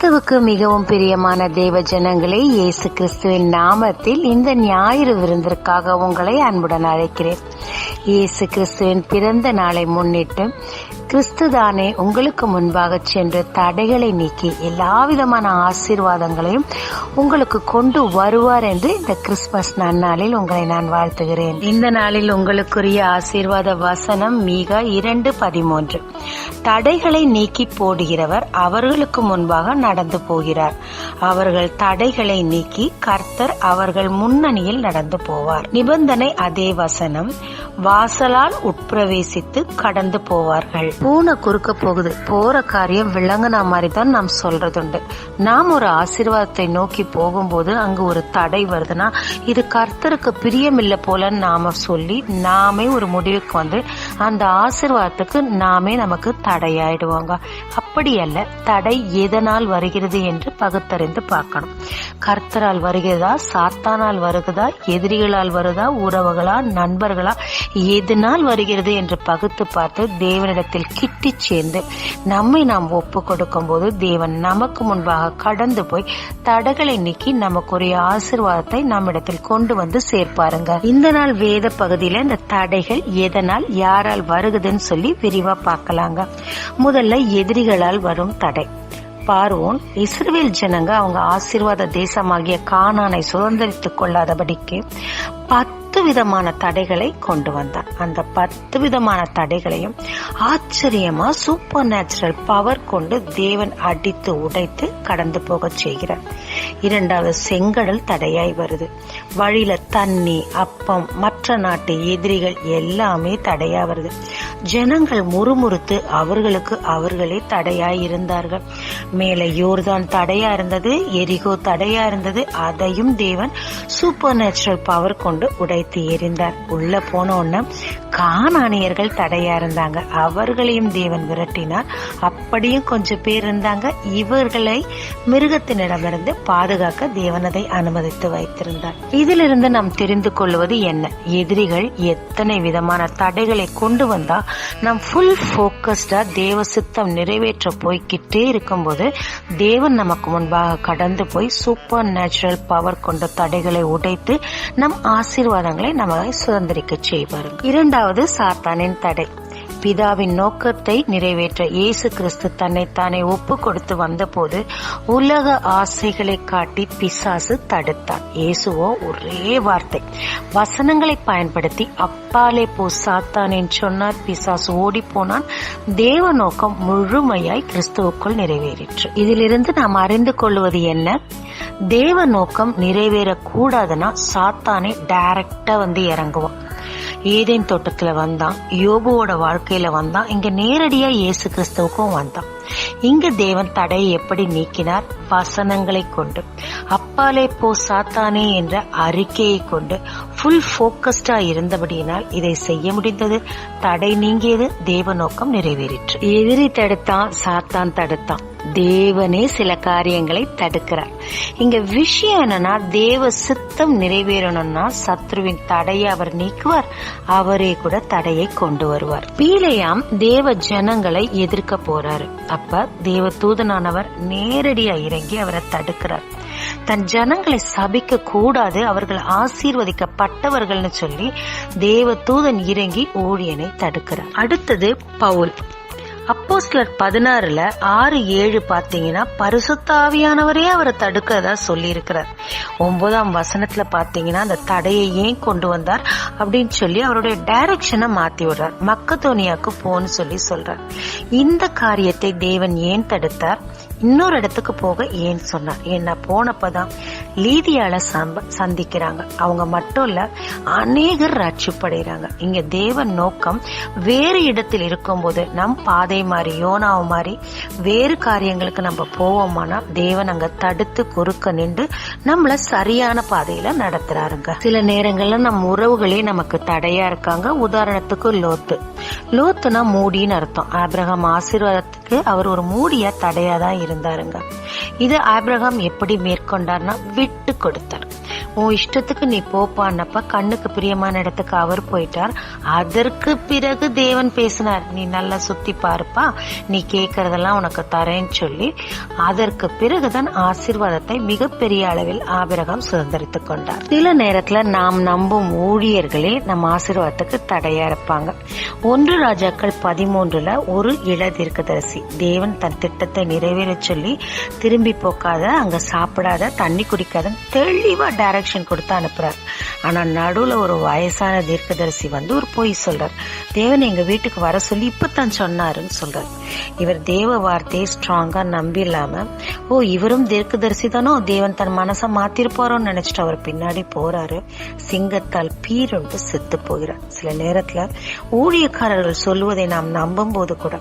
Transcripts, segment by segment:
கிறிஸ்துவுக்கு மிகவும் பிரியமான தேவ ஜனங்களே, இயேசு கிறிஸ்துவின் நாமத்தில் இந்த ஞாயிறு விருந்திற்காக உங்களை அன்புடன் அழைக்கிறேன். இயேசு கிறிஸ்துவின் பிறந்த நாளை முன்னிட்டு கிறிஸ்துதானே உங்களுக்கு முன்பாக சென்று தடைகளை நீக்கி எல்லாவிதமான ஆசீர்வாதங்களையும் உங்களுக்கு கொண்டு வருவார் என்று இந்த கிறிஸ்துமஸ் நன்னாளில் உங்களை நான் வாழ்த்துகிறேன். இந்த நாளில் உங்களுக்குரிய ஆசீர்வாத வசனம் மீகா 2:13. தடைகளை நீக்கி போடுகிறவர் அவர்களுக்கு முன்பாக நடந்து போகிறார். அவர்கள் தடைகளை நீக்கி கர்த்தர் அவர்கள் முன்னணியில் நடந்து போவார். நிபந்தனை அதே வசனம், வாசலால் உட்பிரவேசித்து கடந்து போவார்கள். பூனை குறுக்க போகுது, போற காரியம் விளங்குனா மாதிரி தான் நாம் சொல்றதுண்டு. நாம் ஒரு ஆசீர்வாதத்தை நோக்கி போகும்போது அங்கு ஒரு தடை வருதுன்னா இது கர்த்தருக்கு பிரியமில்லை போல நாம சொல்லி நாமே ஒரு முடிவுக்கு வந்து அந்த ஆசீர்வாதத்துக்கு நாமே நமக்கு தடையாயிடுவாங்க. அப்படி அல்ல, தடை எதனால் வருகிறது என்று பகுத்தறிந்து பார்க்கணும். கர்த்தரால் வருகிறதா, சாத்தானால் வருகிறதா, எதிரிகளால் வருதா, உறவுகளா, நண்பர்களா, எதனால் வருகிறது என்று பகுத்து பார்த்து தேவனிடத்தில் கிட்டி சேர்ந்து நம்மை நாம் ஒப்பு கொடுக்கும் போது தேவன் நமக்கு முன்பாக கடந்து போய் தடைகளை நீக்கி நமக்குரிய ஆசீர்வாதத்தை நம்மிடத்தில் கொண்டு வந்து சேர்ப்பாருங்க. இந்த நாள் வேத பகுதியில இந்த தடைகள் எதனால் யாரால் வருகுதுன்னு சொல்லி விரிவா பார்க்கலாங்க. முதல்ல எதிரிகளால் வரும் தடை. பார்வோன் இஸ்ரவேல் ஜனங்க அவங்க ஆசீர்வாத தேசமாகிய கானானை சுதந்திரித்துக் கொள்ளாதபடிக்கு 10 விதமான தடைகளை கொண்டு வந்தார். அந்த 10 விதமான தடைகளையும் ஆச்சரியமா சூப்பர் நேச்சுரல் பவர் கொண்டு தேவன் அடித்து உடைத்து கடந்து போக செய்கிறார். 2வது, செங்கடல் தடையாய் வருது. வழியில தண்ணி, அப்பம், மற்ற நாட்டு எதிரிகள் எல்லாமே தடையா வருது. ஜனங்கள் முறுமுறுத்து அவர்களுக்கு அவர்களே தடையாய் இருந்தார்கள். மேலே யோர்தான் தடையா இருந்தது, எரிகோ தடையா இருந்தது. அதையும் தேவன் சூப்பர் நேச்சுரல் பவர் கொண்டு உடைத்து எறிந்தார். உள்ள போன உடனே கானானியர்கள் தடையா இருந்தாங்க, அவர்களையும் தேவன் விரட்டினார். அப்படியும் கொஞ்சம் பேர் இருந்தாங்க. இவர்களை மிருகத்தினிடமிருந்து பாதுகாக்க தேவன் அதை அனுமதித்து வைத்திருந்தார். இதிலிருந்து நாம் தெரிந்து கொள்வது என்ன? எதிரிகள் எத்தனை விதமான தடைகளை கொண்டு வந்தா நாம் ஃபுல் போக்கஸ்டா தேவ சித்தம் நிறைவேற்ற போய்கிட்டே இருக்கும் போது தேவன் நமக்கு முன்பாக கடந்து போய் சூப்பர் நேச்சுரல் பவர் கொண்ட தடைகளை உடைத்து நம் ஆசீர்வாதங்களை நம்ம சுதந்திரிக்க செய்வார்கள். 2வது, சாத்தானின் தடை. பிதாவின் நோக்கத்தை நிறைவேற்ற இயேசு கிறிஸ்து தன்னைத்தானே ஒப்பு கொடுத்து வந்த போது உலக ஆசைகளை காட்டி பிசாசு தடுத்தார். இயேசுவோ ஒரே வார்த்தை, வசனங்களை பயன்படுத்தி அப்பாலே போ சாத்தானேன் சொன்னார். பிசாசு ஓடி போனான். தேவ நோக்கம் முழுமையாய் கிறிஸ்துவுக்குள் நிறைவேறிற்று. இதிலிருந்து நாம் அறிந்து கொள்வது என்ன? தேவ நோக்கம் நிறைவேறக்கூடாதுன்னா சாத்தானே டைரக்டா வந்து இறங்குவான். ஏதேன் தோட்டத்துல வந்தான், யோபுவோட வாழ்க்கையில வந்தான், இங்க நேரடியா இயேசு கிறிஸ்துவுக்கும் வந்தான். இங்கு தேவன் தடையை எப்படி நீக்கினார்? வசனங்களை கொண்டு, அப்பாலே போ சாத்தானே என்ற அறிக்கையை கொண்டு ஃபுல் போக்கஸ்டா இருந்தபடியினால் இதை செய்ய முடிந்தது. தடை நீங்கியது, தேவ நோக்கம் நிறைவேறிற்று. எதிரி தடுத்தான், சாத்தான் தடுத்தான், தேவனே சில காரியங்களை தடுக்கிறார். இங்க விஷயம் என்னன்னா, தேவ சித்தம் நிறைவேறணும்னா சத்ருவின் தடையை அவர் நீக்குவார், அவரே கூட தடையை கொண்டு வருவார். பீலேயாம் தேவ ஜனங்களை எதிர்க்க போறாரு. அப்ப தேவ தூதனானவர் நேரடியா இறங்கி அவரை தடுக்கிறார். தன் ஜனங்களை சபிக்க கூடாது, அவர்கள் ஆசீர்வதிக்கப்பட்டவர்கள்னு சொல்லி தேவ தூதன் இறங்கி ஊழியனை தடுக்கிறார். அடுத்தது பவுல். அப்போஸ்தலர் 16ல 6-7 பாத்தீங்கன்னா பரிசுத்த ஆவியானவரே அவரை தடுக்கிறதா சொல்லி இருக்கிறார். 9ஆம் வசனத்துல பாத்தீங்கன்னா அந்த தடையை ஏன் கொண்டு வந்தார் அப்படின்னு சொல்லி அவருடைய டைரக்ஷனை மாத்தி விடுறார். மக்கதோனியாக்கு போன்னு சொல்லி சொல்றார். இந்த காரியத்தை தேவன் ஏன் தடுத்தார்? இன்னொரு இடத்துக்கு போக ஏன் சொன்னார்? ஏன்னா போனப்பதான் லீதியால சந்திக்கிறாங்க. அவங்க மட்டும் இல்ல, அநேகர் ரட்சிப்படைறாங்க. இங்க தேவன் நோக்கம் வேறு இடத்தில் இருக்கும் போது நம் பாதை மாறி யோனாவை மாறி வேறு காரியங்களுக்கு நம்ம போவோமானா தேவன் அங்க தடுத்து குறுக்க நின்று நம்மள சரியான பாதையில நடத்துறாருங்க. சில நேரங்கள்ல நம் உறவுகளே நமக்கு தடையா இருக்காங்க. உதாரணத்துக்கு லோத்துனா மூடின்னு அர்த்தம். ஆபிரகாம் ஆசீர்வாதத்துக்கு அவர் ஒரு மூடியா தடையாதான் இருந்தாருங்க. இது ஆபிரகாம் எப்படி மேற்கொண்டார்னா விட்டு கொடுத்தார். உன் இஷ்டத்துக்கு நீ போப்பான்னப்ப கண்ணுக்கு பிரியமான இடத்துக்கு அவர் போயிட்டார். அதற்கு பிறகு தேவன் பேசினார், நீ நல்லா சுத்தி பாருப்பா, நீ கேட்கறதெல்லாம் உனக்கு தரேன்னு சொல்லி அதற்கு பிறகுதான் ஆசீர்வாதத்தை மிகப்பெரிய அளவில் ஆபிரகாம் சுதந்திரித்துக் கொண்டார். சில நேரத்துல நாம் நம்பும் ஊழியர்களே நம் ஆசீர்வாதத்துக்கு தடையா இருப்பாங்க. 1 ராஜாக்கள் 13 ஒரு இள தீர்க்கதரிசி தேவன் தன் திட்டத்தை நிறைவேற சொல்லி திரும்பி போக்காத, அங்க சாப்பிடாத, தண்ணி குடிக்காத தெளிவா டைரக்ஷன் கொடுத்து அனுப்புறார். ஆனா நடுவுல ஒரு வயசான தீர்க்கதரிசி வந்து ஒரு பொய் சொல்றார். தேவன் எங்க வீட்டுக்கு வர சொல்லி இப்பதான் சொன்னாருன்னு சொல்றார். இவர் தேவ வார்த்தையை ஸ்ட்ராங்கா நம்பி இல்லாம, இவரும் தீர்க்கதரிசி தானோ, தேவன் தன் மனசை மாத்திருப்பாரோன்னு நினைச்சிட்டு அவர் பின்னாடி போறாரு. சிங்கத்தால் பீருண்டு செத்து போகிறார். சில நேரத்துல ஊழியக்காரர்கள் சொல்லுவதை நாம் நம்பும் போது கூட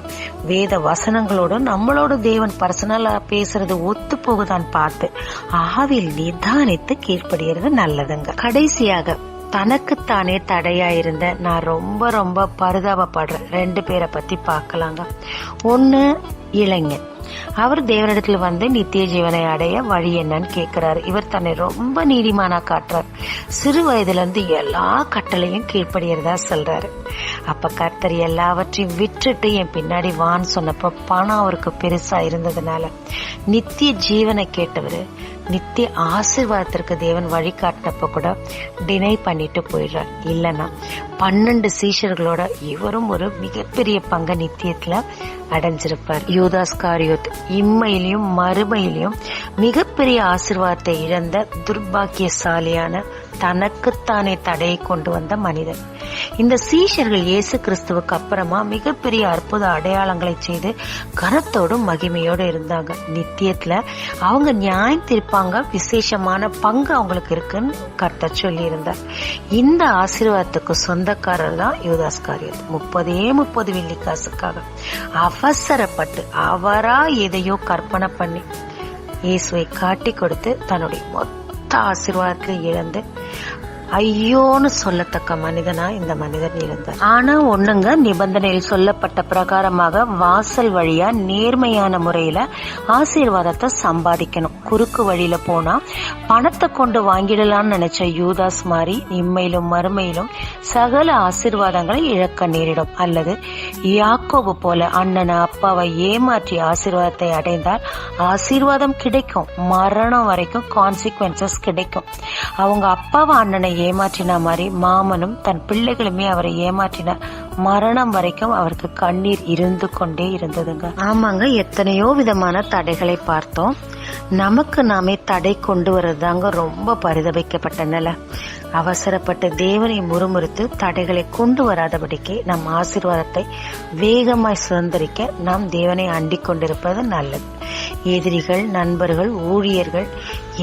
வேத வசனங்களோட நம்மளோட தேவன் பர்சனலா பேசுறது ஒத்து போகுதான் பார்த்து ஆவில் நிதானித்து கீழ்ப்படுகிறது நல்லதுங்க. கடைசியாக தனக்குத்தானே தடையா இருந்த நான் ரொம்ப ரொம்ப பரிதாபப்படுற 2 பேரை பத்தி பார்க்கலாங்க. ஒன்னு இளைஞன். அவர் தேவனிடத்துல வந்து நித்திய ஜீவனை அடைய வழி என்னன்னு கேட்கிறாரு. இவர் தன்னை ரொம்ப நீதிமானா காட்டுறார். சிறு வயதுல இருந்து எல்லா கட்டளையும் கீழ்ப்படுகிறதா சொல்றாரு. அப்ப கர்த்தர் எல்லாவற்றையும் விட்டுட்டு என் பின்னாடி வான்னு சொன்னப்ப பணம் அவருக்கு பெருசா இருந்ததுனால நித்திய ஜீவனை கேட்டவரு நித்திய ஆசீர்வாதத்திற்கு தேவன் வழிகாட்டினப்ப கூட டினை பண்ணிட்டு போயிடுறார். இல்லன்னா 12 சீஷர்களோட இவரும் ஒரு மிகப்பெரிய பங்கு நித்தியத்துல அடைஞ்சிருப்பார். யூதாஸ்காரியோத் இம்மையிலையும் மறுமையிலையும் மிகப்பெரிய ஆசீர்வாதத்தை இழந்த துர்பாக்கியசாலியான தனக்குத்தானே தடையை கொண்டு வந்த மனிதன். இந்த சீஷர்கள் இயேசு கிறிஸ்துவுக்கு அப்புறமா மிகப்பெரிய அற்புத அடையாளங்களை செய்து கனத்தோடும் மகிமையோடு இருந்தாங்க. நித்தியத்துல அவங்க நியாயம் தீர்ப்பாங்க, விசேஷமான பங்கு அவங்களுக்கு இருக்குன்னு கர்த்தர் சொல்லி இருந்தார். இந்த ஆசீர்வாதத்துக்கு சொந்தக்காரர் தான் யூதாஸ்காரியர். 30 வெள்ளிக்காசுக்காக அவசரப்பட்டு அவரா எதையோ கற்பனை பண்ணி இயேசுவை காட்டி கொடுத்து தன்னுடைய மொத்த ஆசீர்வாதத்தை இழந்து ஐயோன்னு சொல்லத்தக்க மனிதனா இந்த மனிதன் இருந்தார். ஆனா ஒண்ணுங்க, நிபந்தனையில் சொல்லப்பட்ட பிரகாரமாக வாசல் வழியா நேர்மையான முறையில ஆசீர்வாதத்தை சம்பாதிக்கணும். குறுக்கு வழியில போனா பணத்தை கொண்டு வாங்கிடலாம்னு நினைச்ச யூதாஸ் மாதிரி இம்மையிலும் மறுமையிலும் சகல ஆசீர்வாதங்களை இழக்க நேரிடும். அல்லது யாக்கோபு போல அண்ணனை அப்பாவை ஏமாற்றி ஆசீர்வாதத்தை அடைந்தால் ஆசீர்வாதம் கிடைக்கும், மரணம் வரைக்கும் கான்சிக்வன்சஸ் கிடைக்கும். அவங்க அப்பாவை அண்ணனை ஏமாற்றின மாதிரி மாமனும் தன் பிள்ளைகளுமே அவரை ஏமாற்றின, மரணம் வரைக்கும் அவருக்கு கண்ணீர் இருந்து கொண்டே இருந்ததுங்க. ஆமாங்க, எத்தனையோ விதமான தடைகளை பார்த்தோம். நமக்கு நாமே தடை கொண்டு வரதாங்க ரொம்ப பரிதபிக்கப்பட்ட நிலை. அவசரப்பட்டு தேவனை முறுமுறுத்து தடைகளை கொண்டு வராதபடிக்கு நம் ஆசீர்வாதத்தை வேகமாய் சுதந்திரிக்க நாம் தேவனை அண்டிக் கொண்டிருப்பது நல்லது. எதிரிகள், நண்பர்கள், ஊழியர்கள்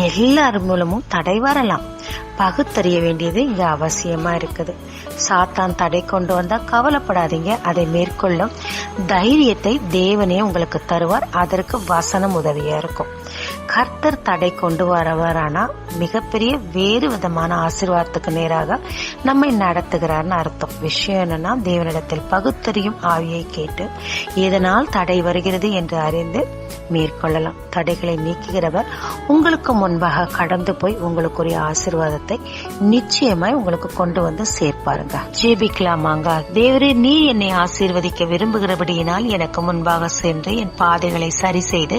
எல்லார் மூலமும் தடை வரலாம். பகுத்தறிய வேண்டியது இங்க அவசியமா இருக்குது. சாத்தான் தடை கொண்டு வந்தா கவலைப்படாதீங்க, அதை மேற்கொள்ளும் தைரியத்தை தேவனே உங்களுக்கு தருவார். அதற்கு வசனம் உதவியா இருக்கும். கர்த்தர் தடை கொண்டு வரவரானா மிகப்பெரிய வேறு விதமான ஆசீர்வாதத்துக்கு நேராக நம்மை நடத்துகிறார்னு அர்த்தம். விஷயம் என்னன்னா, தேவனிடத்தில் பகுத்தறியும் ஆவியை கேட்டு எதனால் தடை வருகிறது என்று அறிந்து மேற்கொள்ளலாம். தடைகளை நீக்குகிறவர் உங்களுக்கு முன்பாக கடந்து போய் உங்களுக்குரிய ஆசீர்வாதத்தை நிச்சயமாய் உங்களுக்கு கொண்டு வந்து சேர்ப்பாருங்க. ஜெபிக்கலாமாங்க. தேவரே, நீ என்னை ஆசீர்வதிக்க விரும்புகிறபடியினால் எனக்கு முன்பாக சென்று என் பாதைகளை சரி செய்து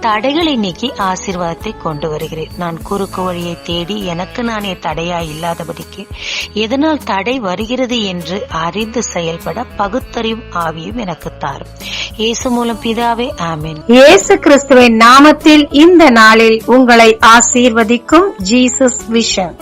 தடைகளை நீக்கி ஆசீர்வாதத்தை கொண்டு வருகிறேன். நான் குறுக்கு வழியை தேடி எனக்கு நானே தடையா இல்லாதபடிக்கு எதனால் தடை வருகிறது என்று அறிந்து செயல்பட பகுத்தறியும் ஆவியும் எனக்கு தாரும். இயேசு மூலம் பிதாவே, ஆமென். இயேசு கிறிஸ்துவின் நாமத்தில் இந்த நாளில் உங்களை ஆசீர்வதிக்கும் ஜீசஸ் விஷன்.